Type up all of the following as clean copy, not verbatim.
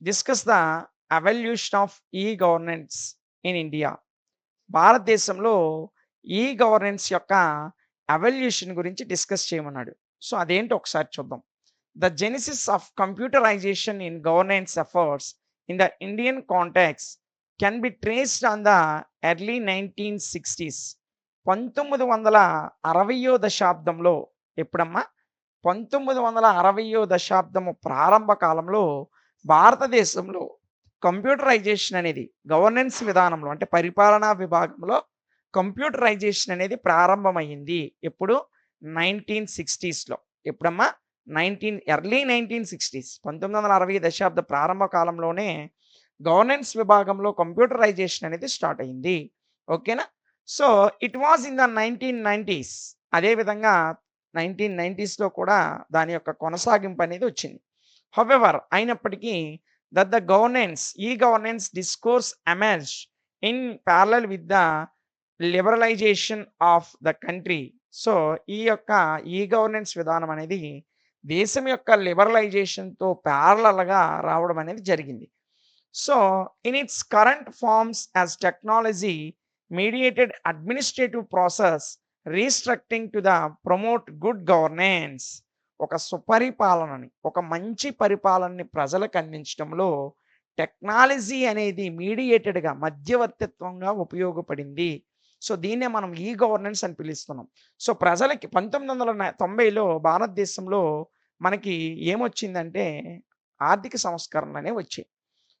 Discuss the evolution of e governance in India. భారతదేశంలో e governance యొక్క evolution గురించి discuss చేయమన్నాడు. సో అదేంటో ఒకసారి చూద్దాం. The genesis of computerisation in governance efforts in the Indian context can be traced on the early 1960s. 1960వ దశాబ్దంలో ఎప్పుడమ్మా? 1960వ దశాబ్దము ప్రారంభ కాలంలో భారతదేశంలో కంప్యూటరైజేషన్ అనేది గవర్నెన్స్ విధానంలో అంటే పరిపాలనా విభాగంలో కంప్యూటరైజేషన్ అనేది ప్రారంభమైంది. ఎప్పుడు? 1960స్‌లో. ఎప్పుడమ్మా? ఎర్లీ 1960s 1960 దశాబ్ద ప్రారంభ కాలంలోనే గవర్నెన్స్ విభాగంలో కంప్యూటరైజేషన్ అనేది స్టార్ట్ అయింది. ఓకేనా? So it was in the 1990s. అదేవిధంగా 1990స్‌లో కూడా దాని యొక్క కొనసాగింపు అనేది వచ్చింది. హౌవెవర్ అయినప్పటికీ that the governance, e-governance discourse emerged in parallel with the liberalisation of the country. So ఈ యొక్క ఈ గవర్నెన్స్ విధానం అనేది దేశం యొక్క లిబరలైజేషన్తో ప్యారలల్గా రావడం అనేది జరిగింది. So in its current forms as technology mediated administrative process restructuring to the promote good governance. ఒక సుపరిపాలనని, ఒక మంచి పరిపాలనని ప్రజలకు అందించడంలో టెక్నాలజీ అనేది మీడియేటెడ్గా మధ్యవర్తిత్వంగా ఉపయోగపడింది. సో దీన్నే మనం ఈ గవర్నెన్స్ అని పిలుస్తున్నాం. సో ప్రజలకి 1990లో భారతదేశంలో మనకి ఏమొచ్చిందంటే ఆర్థిక సంస్కరణలు అనేవి వచ్చాయి.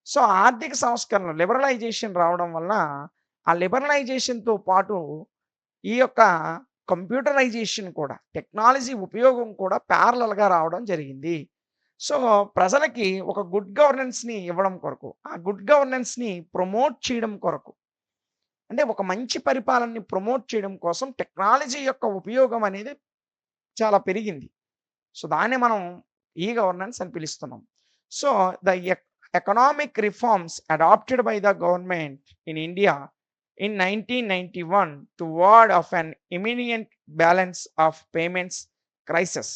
సో ఆర్థిక సంస్కరణలు లిబరలైజేషన్ రావడం వల్ల ఆ లిబరలైజేషన్తో పాటు ఈ యొక్క కంప్యూటరైజేషన్ కూడా టెక్నాలజీ ఉపయోగం కూడా ప్యారలల్గా రావడం జరిగింది. సో ప్రజలకి ఒక గుడ్ గవర్నెన్స్‌ని ఇవ్వడం కొరకు, ఆ గుడ్ గవర్నెన్స్‌ని ప్రమోట్ చేయడం కొరకు, అంటే ఒక మంచి పరిపాలనని ప్రమోట్ చేయడం కోసం టెక్నాలజీ యొక్క ఉపయోగం అనేది చాలా పెరిగింది. సో దాన్నే మనం ఈ గవర్నెన్స్ అని పిలుస్తున్నాం. So the economic reforms adopted by the government in India in 1991 toward of an imminent balance of payments crisis.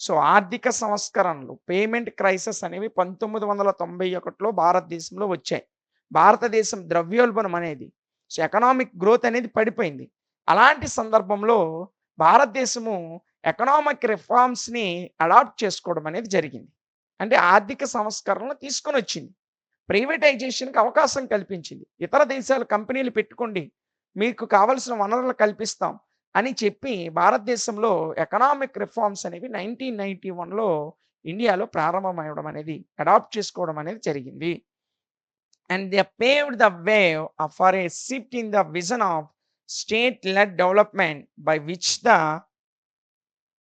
So ఆర్థిక సంస్కరణలు పేమెంట్ క్రైసిస్ అనేవి 1991లో భారతదేశంలో వచ్చాయి. భారతదేశం ద్రవ్యోల్బణం అనేది, సో ఎకనామిక్ గ్రోత్ అనేది పడిపోయింది. అలాంటి సందర్భంలో భారతదేశము ఎకనామిక్ రిఫార్మ్స్ని అడాప్ట్ చేసుకోవడం అనేది జరిగింది. అంటే ఆర్థిక సంస్కరణలు తీసుకొని వచ్చింది. ప్రైవేటైజేషన్‌కి అవకాశం కల్పించింది. ఇతర దేశాల కంపెనీలు పెట్టుకోండి, మీకు కావాల్సిన వనరులు కల్పిస్తాం అని చెప్పి భారతదేశంలో ఎకనామిక్ రిఫార్మ్స్ అనేవి 1991లో ఇండియాలో ప్రారంభమవ్వడం అనేది, అడాప్ట్ చేసుకోవడం అనేది జరిగింది. And they paved the way for a shift in the vision of state led development by which the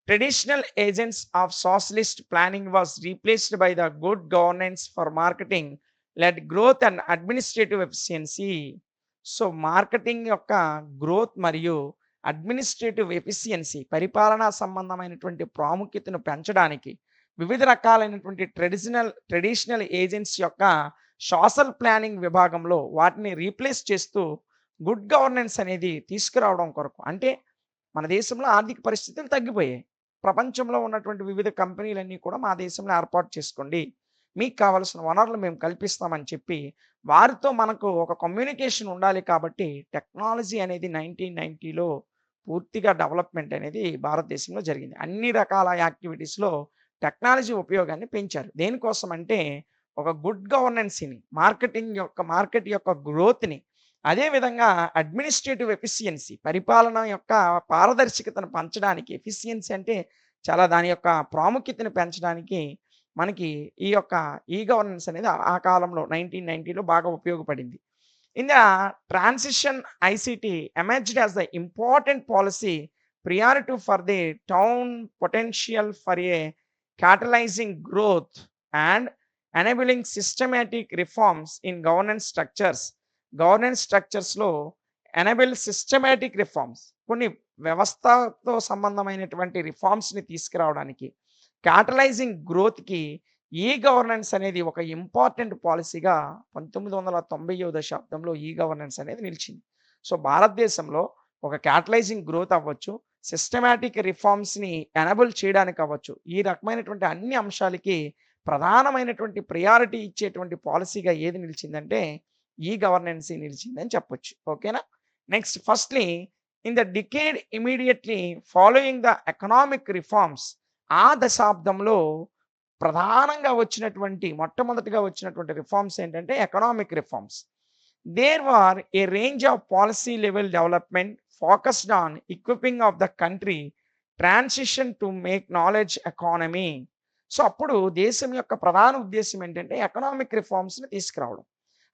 traditional agents of socialist planning was replaced by the good governance for marketing led growth and administrative efficiency. So marketing యొక్క growth మరియు administrative efficiency, పరిపాలనా సంబంధమైనటువంటి ప్రాముఖ్యతను పెంచడానికి వివిధ రకాలైనటువంటి traditional agency యొక్క social planning విభాగంలో వాటిని రీప్లేస్ చేస్తూ గుడ్ గవర్నెన్స్ అనేది తీసుకురావడం కొరకు, అంటే మన దేశంలో ఆర్థిక పరిస్థితులు తగ్గిపోయాయి. ప్రపంచంలో ఉన్నటువంటి వివిధ కంపెనీలన్నీ కూడా మా దేశంలో ఏర్పాటు చేసుకోండి, మీకు కావాల్సిన వనరులు మేము కల్పిస్తామని చెప్పి వారితో మనకు ఒక కమ్యూనికేషన్ ఉండాలి. కాబట్టి టెక్నాలజీ అనేది 1990లో పూర్తిగా డెవలప్మెంట్ అనేది భారతదేశంలో జరిగింది. అన్ని రకాల యాక్టివిటీస్‌లో టెక్నాలజీ ఉపయోగాన్ని పెంచారు. దేనికోసం అంటే ఒక గుడ్ గవర్నెన్స్‌ని, మార్కెట్ యొక్క గ్రోత్‌ని, అదేవిధంగా అడ్మినిస్ట్రేటివ్ ఎఫిషియన్సీ, పరిపాలన యొక్క పారదర్శకతను పెంచడానికి, ఎఫిషియన్సీ అంటే చాలా దాని యొక్క ప్రాముఖ్యతను పెంచడానికి మనకి ఈ యొక్క ఈ గవర్నెన్స్ అనేది ఆ కాలంలో 1990లో బాగా ఉపయోగపడింది. In the transition ICT emerged as the important policy priority for the town potential for a catalyzing growth and enabling systematic reforms in governance structures. Governance స్ట్రక్చర్స్‌లో ఎనేబుల్ సిస్టమాటిక్ రిఫార్మ్స్, కొన్ని వ్యవస్థతో సంబంధమైనటువంటి రిఫార్మ్స్‌ని తీసుకురావడానికి, క్యాటలైజింగ్ గ్రోత్‌కి ఈ గవర్నెన్స్ అనేది ఒక important పాలిసీగా 1990వ దశాబ్దంలో e governance అనేది నిలిచింది. సో భారతదేశంలో ఒక క్యాటలైజింగ్ గ్రోత్ అవ్వచ్చు, సిస్టమాటిక్ రిఫార్మ్స్‌ని ఎనేబుల్ చేయడానికి అవ్వచ్చు, ఈ రకమైనటువంటి అన్ని అంశాలకి ప్రధానమైనటువంటి ప్రియారిటీ ఇచ్చేటువంటి పాలిసీగా ఏది నిలిచిందంటే ఈ గవర్నెన్సీ నిలిచిందని చెప్పొచ్చు. ఓకేనా? Next firstly in the decade immediately following the economic reforms ఆ దశాబ్దంలో ప్రధానంగా వచ్చినటువంటి మొట్టమొదటిగా వచ్చినటువంటి రిఫార్మ్స్ ఏంటంటే economic reforms. There were a range of policy level development focused on equipping of the country transition to make knowledge economy. So, అప్పుడు దేశం యొక్క ప్రధాన ఉద్దేశ్యం ఏంటంటే ఎకనామిక్ రిఫార్మ్స్‌ని తీసుకురావడం.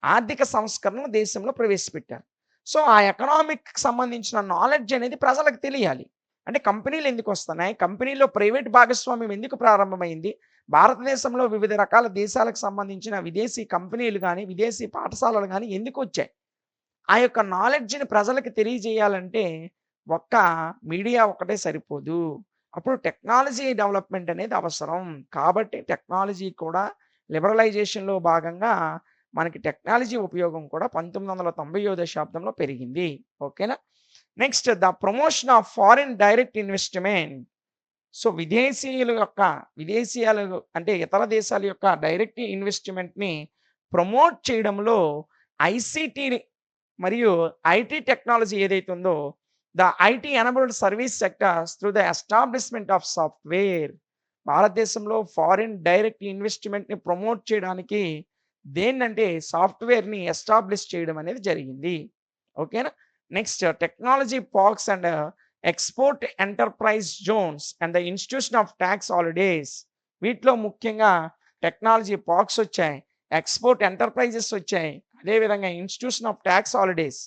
ఆర్థిక సంస్కరణలు దేశంలో ప్రవేశపెట్టారు. సో, ఆ ఎకనామిక్‌కి సంబంధించిన నాలెడ్జ్ అనేది ప్రజలకు తెలియాలి. అంటే కంపెనీలు ఎందుకొస్తున్నాయి? కంపెనీలో ప్రైవేట్ భాగస్వామ్యం ఎందుకు ప్రారంభమైంది? భారతదేశంలో వివిధ రకాల దేశాలకు సంబంధించిన విదేశీ కంపెనీలు గాని, విదేశీ పాఠశాలలు గాని ఎందుకొచ్చాయి? ఆ యొక్క నాలెడ్జ్‌ని ప్రజలకి తెలియజేయాలంటే ఒక్క మీడియా ఒక్కటే సరిపోదు. అప్పుడు టెక్నాలజీ డెవలప్‌మెంట్ అనేది అవసరం. కాబట్టి టెక్నాలజీ కూడా లిబరలైజేషన్‌లో భాగంగా మనకి టెక్నాలజీ ఉపయోగం కూడా 1990వ దశాబ్దంలో పెరిగింది. ఓకేనా? Next the promotion of foreign direct investment. So, విదేశీయాలు అంటే ఇతర దేశాల యొక్క డైరెక్ట్ ఇన్వెస్ట్‌మెంట్‌ని ప్రమోట్ చేయడంలో ఐసీటీ మరియు ఐటీ టెక్నాలజీ ఏదైతే ఉందో the IT enabled service sectors through the establishment of software. భారతదేశంలో ఫారిన్ డైరెక్ట్ ఇన్వెస్ట్‌మెంట్‌ని ప్రమోట్ చేయడానికి దేన్నంటే సాఫ్ట్‌వేర్‌ని ఎస్టాబ్లిష్ చేయడం అనేది జరిగింది. ఓకేనా? Next technology parks and export enterprise zones and the institution of tax holidays. వీటిలో ముఖ్యంగా టెక్నాలజీ పార్క్స్ వచ్చాయి. ఎక్స్‌పోర్ట్ ఎంటర్‌ప్రైజెస్ వచ్చాయి. అదేవిధంగా institution of tax holidays.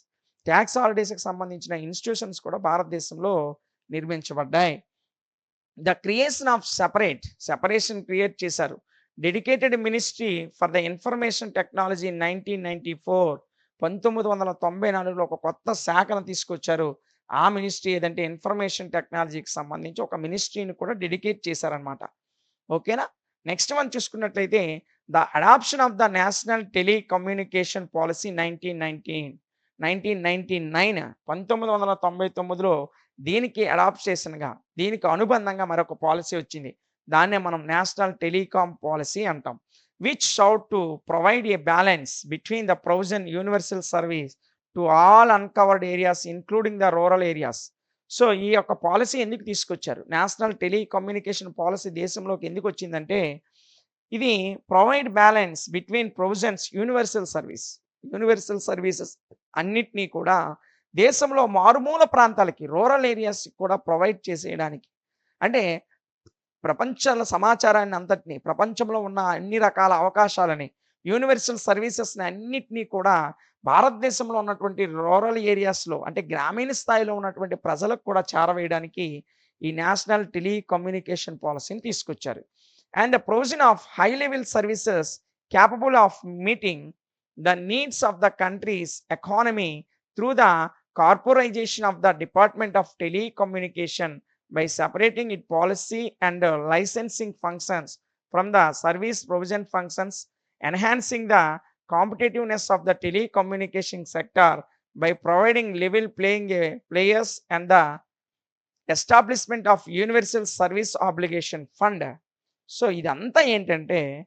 Tax హాలిడేస్‌కి సంబంధించిన ఇన్‌స్టిట్యూషన్స్ కూడా భారతదేశంలో నిర్మించబడ్డాయి. The creation of separation create చేశారు. Dedicated ministry for the information technology in 1994. 1994లో ఒక కొత్త శాఖను తీసుకొచ్చారు. ఆ మినిస్ట్రీ ఏదంటే ఇన్ఫర్మేషన్ టెక్నాలజీకి సంబంధించి ఒక మినిస్ట్రీని కూడా డెడికేట్ చేశారనమాట. ఓకేనా? నెక్స్ట్ వన్ చూసుకున్నట్లయితే the adoption of the national telecommunication policy 1999 1999లో దీనికి అడాప్టేషన్‌గా దీనికి అనుబంధంగా మరొక పాలిసీ వచ్చింది. దాన్నే మనం నేషనల్ టెలికాం పాలిసీ అంటాం. Which sought to provide a balance between the provision universal service to all uncovered areas including the rural areas. So, ఈ యొక్క పాలిసీ ఎందుకు తీసుకొచ్చారు? నేషనల్ టెలికమ్యూనికేషన్ పాలిసీ దేశంలోకి ఎందుకొచ్చిందంటే ఇది provide balance between provisions universal services అన్నిటిని కూడా దేశంలో మారుమూల ప్రాంతాలకి రూరల్ ఏరియాస్‌కి కూడా ప్రొవైడ్ చేసేయడానికి. అంటే ప్రపంచాల సమాచారాన్ని అంతటిని ప్రపంచంలో ఉన్న అన్ని రకాల అవకాశాలని యూనివర్సల్ సర్వీసెస్‌ని అన్నిటిని కూడా భారతదేశంలో ఉన్నటువంటి రూరల్ ఏరియాస్‌లో అంటే గ్రామీణ స్థాయిలో ఉన్నటువంటి ప్రజలకు కూడా చేరవేయడానికి ఈ నేషనల్ టెలికమ్యూనికేషన్ పాలిసీని తీసుకొచ్చారు. And the provision of high level services capable of meeting the needs of the country's economy through the corporatisation of the department of telecommunication by separating its policy and licensing functions from the service provision functions, enhancing the competitiveness of the telecommunication sector by providing level playing players and the establishment of universal service obligation fund. So, ఇదంతా ఏంటంటే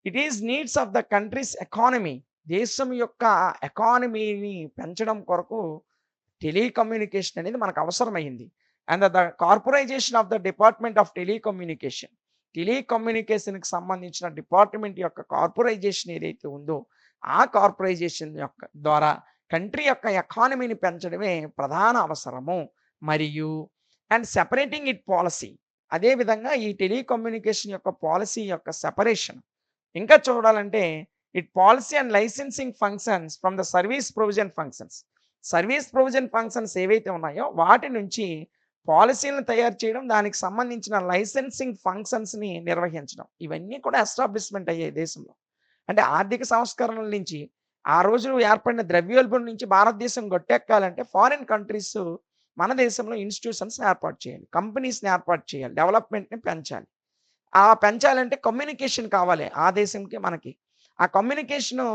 it is needs of the country's economy. దేశం యొక్క ఎకానమీని పెంచడం కొరకు telecommunication అనేది మనకు అవసరమైంది. And the corporatisation of the department of టెలికమ్యూనికేషన్‌కి సంబంధించిన డిపార్ట్మెంట్ యొక్క కార్పొరైజేషన్ ఏదైతే ఉందో, ఆ కార్పొరైజేషన్ యొక్క ద్వారా కంట్రీ యొక్క ఎకానమీని పెంచడమే ప్రధాన అవసరము. మరియు అండ్ సెపరేటింగ్ ఇట్ పాలిసీ. అదే విధంగా ఈ టెలికమ్యూనికేషన్ యొక్క పాలిసీ యొక్క సెపరేషన్. ఇంకా చూడాలంటే it policy and licensing functions from the service provision functions. Service provision functions ఏవైతే ఉన్నాయో వాటి నుంచి పాలిసీలను తయారు చేయడం, దానికి సంబంధించిన లైసెన్సింగ్ ఫంక్షన్స్‌ని నిర్వహించడం. ఇవన్నీ కూడా ఎస్టాబ్లిష్‌మెంట్ అయ్యాయి దేశంలో. అంటే ఆర్థిక సంస్కరణల నుంచి, ఆ రోజు ఏర్పడిన ద్రవ్యోల్బణం నుంచి భారతదేశం గట్టెక్కాలంటే ఫారిన్ కంట్రీస్ మన దేశంలో ఇన్‌స్టిట్యూషన్స్‌ని ఏర్పాటు చేయాలి. కంపెనీస్‌ని ఏర్పాటు చేయాలి. డెవలప్‌మెంట్‌ని పెంచాలి. పెంచాలంటే కమ్యూనికేషన్ కావాలి ఆ దేశంకి, మనకి. ఆ కమ్యూనికేషను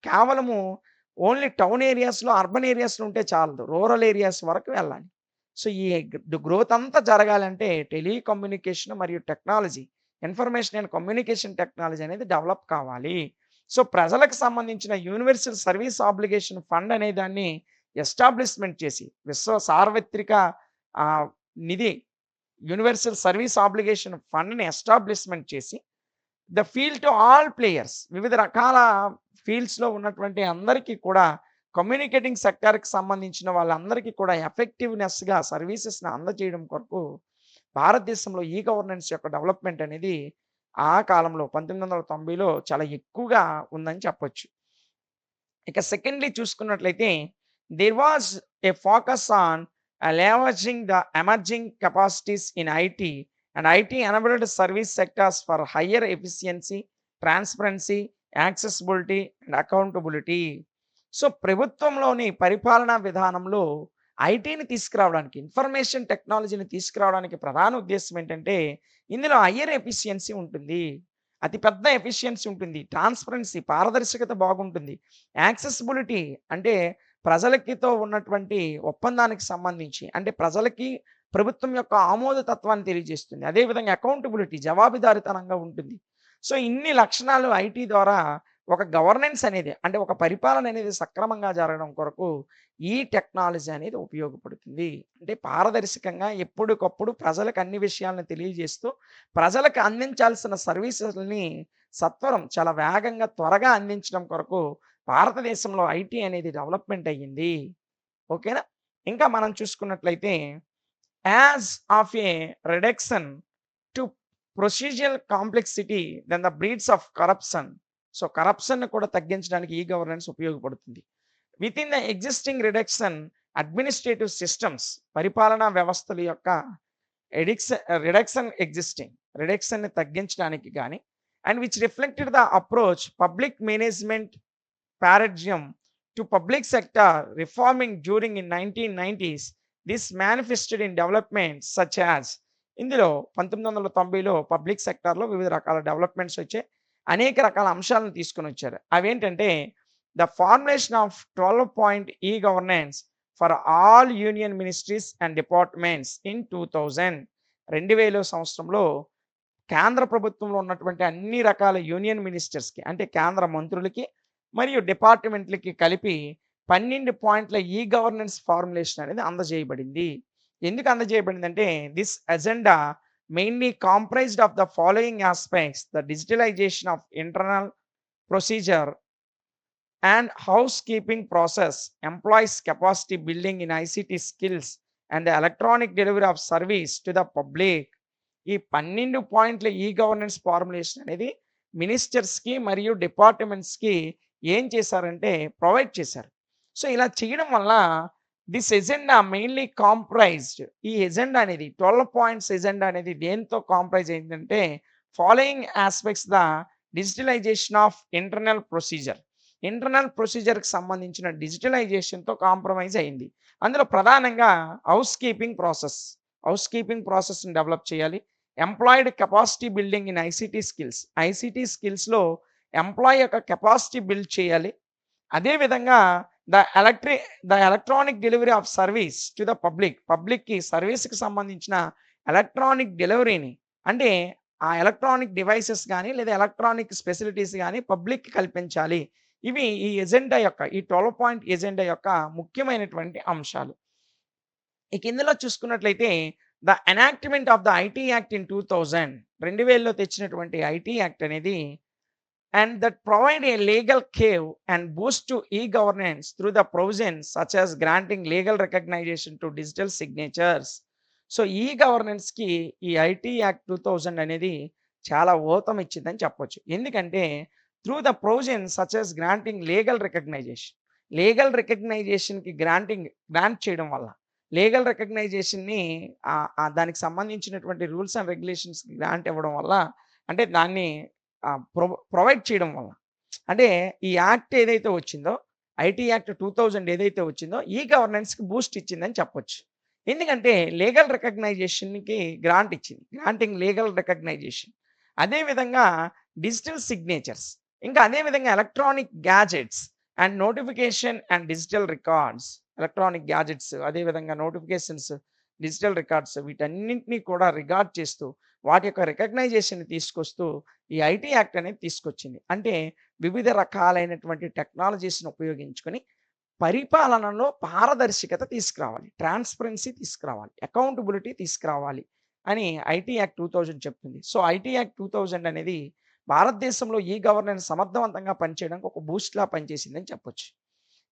కేవలము ఓన్లీ టౌన్ ఏరియాస్‌లో, అర్బన్ ఏరియాస్‌లో ఉంటే చాలదు. రూరల్ ఏరియాస్ వరకు వెళ్ళాలి. సో, ఈ గ్రోత్ అంతా జరగాలంటే టెలికమ్యూనికేషన్ మరియు technology information and communication technology అనేది డెవలప్ కావాలి. సో, ప్రజలకు సంబంధించిన యూనివర్సల్ సర్వీస్ ఆబ్లిగేషన్ ఫండ్ అనే దాన్ని ఎస్టాబ్లిష్మెంట్ చేసి, విశ్వ సార్వత్రిక ఆహ్, నిధి యూనివర్సల్ సర్వీస్ ఆబ్లిగేషన్ ఫండ్‌ని ఎస్టాబ్లిష్మెంట్ చేసి, the feel to all players వివిధ రకాల ఫీల్డ్స్‌లో ఉన్నటువంటి అందరికీ కూడా కమ్యూనికేటింగ్ సెక్టార్‌కి సంబంధించిన వాళ్ళందరికీ కూడా ఎఫెక్టివ్‌నెస్‌గా సర్వీసెస్‌ని అందజేయడం కొరకు భారతదేశంలో ఈ గవర్నెన్స్ యొక్క డెవలప్‌మెంట్ అనేది ఆ కాలంలో 1990లో చాలా ఎక్కువగా ఉందని చెప్పొచ్చు. ఇక సెకండ్‌లీ చూసుకున్నట్లయితే there was a focus on leveraging the emerging capacities in IT and IT enabled service sectors for higher efficiency, transparency, accessibility and accountability. So, ప్రభుత్వంలోని పరిపాలనా విధానంలో ఐటీని తీసుకురావడానికి, ఇన్ఫర్మేషన్ టెక్నాలజీని తీసుకురావడానికి ప్రధాన ఉద్దేశ్యం ఏంటంటే, ఇందులో హైయర్ ఎఫిషియన్సీ ఉంటుంది. అతి పెద్ద ఎఫిషియన్సీ ఉంటుంది. ట్రాన్స్‌పరెన్సీ పారదర్శకత బాగుంటుంది. యాక్సెసిబిలిటీ అంటే ప్రజలకితో ఉన్నటువంటి ఒప్పందానికి సంబంధించి అంటే ప్రజలకి ప్రభుత్వం యొక్క ఆమోద తత్వాన్ని తెలియజేస్తుంది. అదేవిధంగా అకౌంటబిలిటీ జవాబుదారీతనంగా ఉంటుంది. సో, ఇన్ని లక్షణాలు ఐటీ ద్వారా ఒక గవర్నెన్స్ అనేది అంటే ఒక పరిపాలన అనేది సక్రమంగా జరగడం కొరకు ఈ టెక్నాలజీ అనేది ఉపయోగపడుతుంది. అంటే పారదర్శకంగా ఎప్పటికప్పుడు ప్రజలకు అన్ని విషయాలను తెలియజేస్తూ, ప్రజలకు అందించాల్సిన సర్వీసెస్‌ని సత్వరం చాలా వేగంగా, త్వరగా అందించడం కొరకు భారతదేశంలో ఐటీ అనేది డెవలప్‌మెంట్ అయ్యింది. ఓకేనా? ఇంకా మనం చూసుకున్నట్లయితే as of a reduction to procedural complexity then the breeds of corruption. So, కరప్షన్‌ని కూడా తగ్గించడానికి ఈ గవర్నెన్స్ ఉపయోగపడుతుంది. Within the existing reduction administrative systems పరిపాలనా వ్యవస్థల యొక్క రిడక్షన్ ఎగ్జిస్టింగ్ రిడక్షన్‌ని తగ్గించడానికి గాని and which reflected the approach public management paradigm to public sector reforming during in 1990s. This manifested in developments such as ఇందులో 1990లో పబ్లిక్ సెక్టార్‌లో వివిధ రకాల డెవలప్‌మెంట్స్ వచ్చాయి. అనేక రకాల అంశాలను తీసుకొనొచ్చారు. అవేంటంటే the formulation of 12 point e governance for all union ministries and departments in 2000. 2000 సంవత్సరంలో కేంద్ర ప్రభుత్వంలో ఉన్నటువంటి అన్ని రకాల యూనియన్ మినిస్టర్స్‌కి అంటే కేంద్ర మంత్రులకి మరియు డిపార్ట్మెంట్‌లకి కలిపి 12 పాయింట్ల ఈ గవర్నెన్స్ ఫార్ములేషన్ అనేది అందజేయబడింది. ఎందుకు అందజేయబడిందంటే this agenda mainly comprised of the following aspects the digitalisation of internal procedure and house keeping process, employees capacity building in ICT skills and the electronic delivery of service to the public. ఈ 12 పాయింట్ల e governance formulation అనేది మినిస్టర్స్‌కి మరియు డిపార్ట్మెంట్స్‌కి ఏం చేశారంటే provide చేశారు. So, ఇలా చేయడం వల్ల దిస్ ఎజెండా మెయిన్‌లీ కాంప్రైజ్డ్ ఈ ఎజెండా అనేది 12 పాయింట్స్ ఎజెండా అనేది దేనితో కాంప్రైజ్ అయిందంటే following aspects the digitalisation of internal procedure. Internal ప్రొసీజర్‌కి సంబంధించిన డిజిటలైజేషన్‌తో కాంప్రమైజ్ అయింది. అందులో ప్రధానంగా హౌస్ కీపింగ్ ప్రాసెస్‌ని డెవలప్ చేయాలి. Employed capacity building in ICT skills. ICT స్కిల్స్‌లో ఎంప్లాయీ యొక్క కెపాసిటీ బిల్డ్ చేయాలి. అదేవిధంగా the electronic delivery of service to the public. పబ్లిక్‌కి సర్వీస్‌కి సంబంధించిన ఎలక్ట్రానిక్ డెలివరీని అంటే ఆ ఎలక్ట్రానిక్ డివైసెస్ గాని లేదా ఎలక్ట్రానిక్ ఫెసిలిటీస్ గాని పబ్లిక్‌కి కల్పించాలి. ఇవి ఈ ఎజెండా యొక్క ఈ 12 పాయింట్ ఎజెండా యొక్క ముఖ్యమైనటువంటి అంశాలు. ఇక ఇందులో చూసుకున్నట్లయితే the enactment of the IT act in 2000 2000లో తెచ్చినటువంటి ఐటీ యాక్ట్ అనేది and that provide a legal cave and boost to e-governance through the provisions such as granting legal recognition to digital signatures. So, ఈ గవర్నెన్స్‌కి ఈ IT act 2000 అనేది చాలా ఊతం ఇచ్చిందని చెప్పొచ్చు. ఎందుకంటే through the provisions such as granting legal రికగ్నైజేషన్‌కి grant చేయడం వల్ల లీగల్ రికగ్నైజేషన్‌ని దానికి సంబంధించినటువంటి రూల్స్ అండ్ రెగ్యులేషన్స్‌కి గ్రాంట్ ఇవ్వడం వల్ల అంటే దాన్ని ప్రొవైడ్ చేయడం వల్ల అంటే ఈ యాక్ట్ ఏదైతే వచ్చిందో ఐటీ యాక్ట్ 2000 ఏదైతే వచ్చిందో ఈ గవర్నెన్స్‌కి బూస్ట్ ఇచ్చిందని చెప్పొచ్చు. ఎందుకంటే లీగల్ రికగ్నైజేషన్‌కి గ్రాంట్ ఇచ్చింది. Granting legal recognition. అదేవిధంగా డిజిటల్ సిగ్నేచర్స్ ఇంకా అదేవిధంగా electronic gadgets and notification and digital records. Electronic gadgets అదేవిధంగా నోటిఫికేషన్స్ డిజిటల్ రికార్డ్స్ వీటన్నింటిని కూడా రిగార్డ్ చేస్తూ వాటి యొక్క రికగ్నైజేషన్‌ని తీసుకొస్తూ ఈ ఐటీ యాక్ట్ అనేది తీసుకొచ్చింది. అంటే వివిధ రకాలైనటువంటి టెక్నాలజీస్‌ని ఉపయోగించుకొని పరిపాలనలో పారదర్శకత తీసుకురావాలి. ట్రాన్స్‌పరెన్సీ తీసుకురావాలి. అకౌంటబిలిటీ తీసుకురావాలి అని ఐటీ యాక్ట్ 2000 చెప్తుంది. సో, ఐటీ యాక్ట్ 2000 అనేది భారతదేశంలో ఈ గవర్నెన్స్ సమర్థవంతంగా పనిచేయడానికి ఒక బూస్ట్‌లా పనిచేసిందని చెప్పొచ్చు.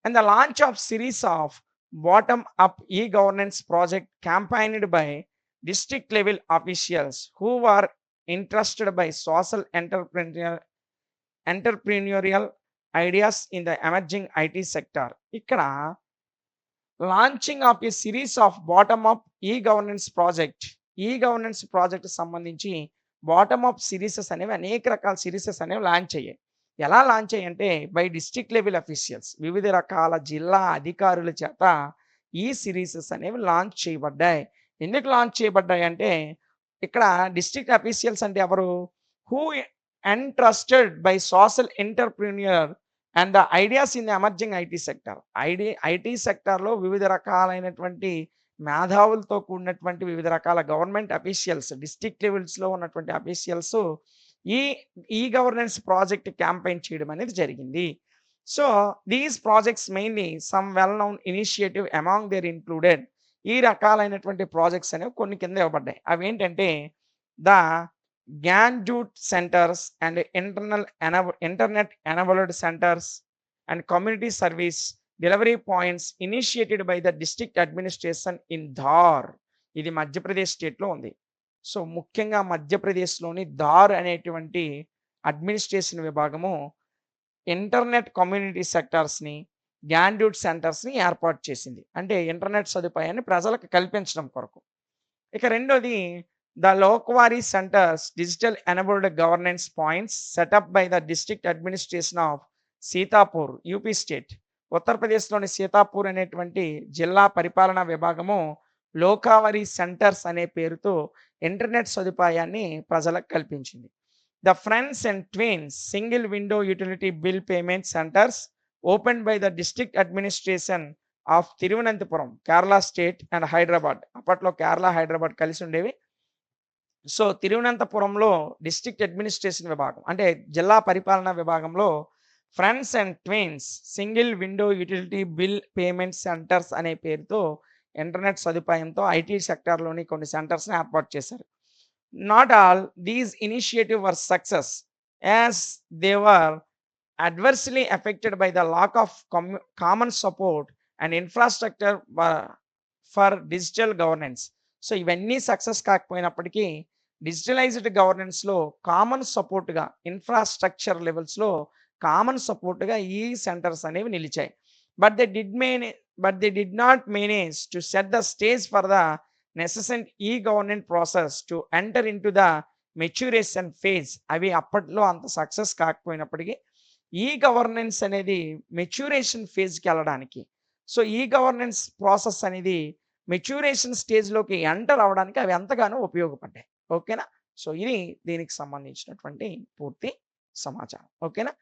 And the launch of series of bottom up e governance project campaigned by district level officials who are interested by social entrepreneurial ideas in the emerging IT sector. ఇక్కడ launching of a series of bottom up e governance project సంబంధించి bottom up series అనేవి అనేక రకాల series అనేవి launch అయ్యాయి. ఎలా launch అయ్యాయంటే by district level officials వివిధ రకాల జిల్లా అధికారుల చేత ఈ సిరీసెస్ అనేవి లాంచ్ చేయబడ్డాయి. ఎందుకు లాంచ్ చేయబడ్డాయి అంటే ఇక్కడ డిస్ట్రిక్ట్ అఫీషియల్స్ అంటే ఎవరు? Who entrusted by social entrepreneur and the ideas in the emerging IT sector. IT సెక్టార్‌లో వివిధ రకాలైనటువంటి మేధావులతో కూడినటువంటి వివిధ రకాల గవర్నమెంట్ అఫీషియల్స్ డిస్ట్రిక్ట్ లెవెల్స్‌లో ఉన్నటువంటి అఫీషియల్స్ ఈ ఈ గవర్నెన్స్ ప్రాజెక్ట్ క్యాంపెయిన్ చేయడం అనేది జరిగింది. So, these projects mainly some well known initiative among there included ఈ రకాలైనటువంటి ప్రాజెక్ట్స్ అనేవి కొన్ని కింద ఇవ్వబడ్డాయి. అవేంటంటే the Gyandoot centres and internet enabled centres and community service delivery points initiated by the district administration in Dhar. ఇది మధ్యప్రదేశ్ స్టేట్‌లో ఉంది. సో, ముఖ్యంగా మధ్యప్రదేశ్‌లోని ధార్ అనేటువంటి అడ్మినిస్ట్రేషన్ విభాగము ఇంటర్నెట్ కమ్యూనిటీ సెక్టార్స్‌ని, గ్యాన్‌డ్యూట్ సెంటర్స్‌ని ఏర్పాటు చేసింది. అంటే ఇంటర్నెట్ సదుపాయాన్ని ప్రజలకు కల్పించడం కొరకు. ఇక రెండోది the Lokvani centres digital enabled governance points set up by the district administration of Sitapur, UP state. ఉత్తరప్రదేశ్‌లోని సీతాపూర్ అనేటువంటి జిల్లా పరిపాలనా విభాగము లోకావరీ సెంటర్స్ అనే పేరుతో ఇంటర్నెట్ సదుపాయాన్ని ప్రజలకు కల్పించింది. The friends and twins single window utility bill payment centres opened by the district administration of Thiruvananthapuram, Kerala state and Hyderabad. అప్పట్లో కేరళ, హైదరాబాద్ కలిసి ఉండేవి. సో, తిరువనంతపురంలో డిస్ట్రిక్ట్ అడ్మినిస్ట్రేషన్ విభాగం అంటే జిల్లా పరిపాలనా విభాగంలో friends and twins single window utility bill payment centres అనే పేరుతో ఇంటర్నెట్ సదుపాయంతో ఐటీ సెక్టార్‌లోని కొన్ని సెంటర్స్‌ని ఏర్పాటు చేశారు. Not all these initiative were success as they were adversely affected by the lack of common support and infrastructure for digital governance. So, ఇవన్నీ success కాకపోయినప్పటికీ digitalised గవర్నెన్స్‌లో common సపోర్ట్‌గా ఇన్‌ఫ్రాస్ట్రక్చర్ లెవెల్స్‌లో కామన్ సపోర్ట్‌గా ఈ సెంటర్స్ అనేవి నిలిచాయి. But they did not manage to set the stage for the nascent e governance process to enter into the maturation phase. అవి అప్పట్లో అంత సక్సెస్ కాకపోయినప్పటికీ ఈ గవర్నెన్స్ అనేది మెచ్యూరేషన్ ఫేజ్‌కి వెళ్ళడానికి. సో, ఈ గవర్నెన్స్ ప్రాసెస్ అనేది మెచ్యూరేషన్ స్టేజ్‌లోకి ఎంటర్ అవ్వడానికి అవి ఎంతగానో ఉపయోగపడ్డాయి. ఓకేనా? సో, ఇది దీనికి సంబంధించినటువంటి పూర్తి సమాచారం. ఓకేనా?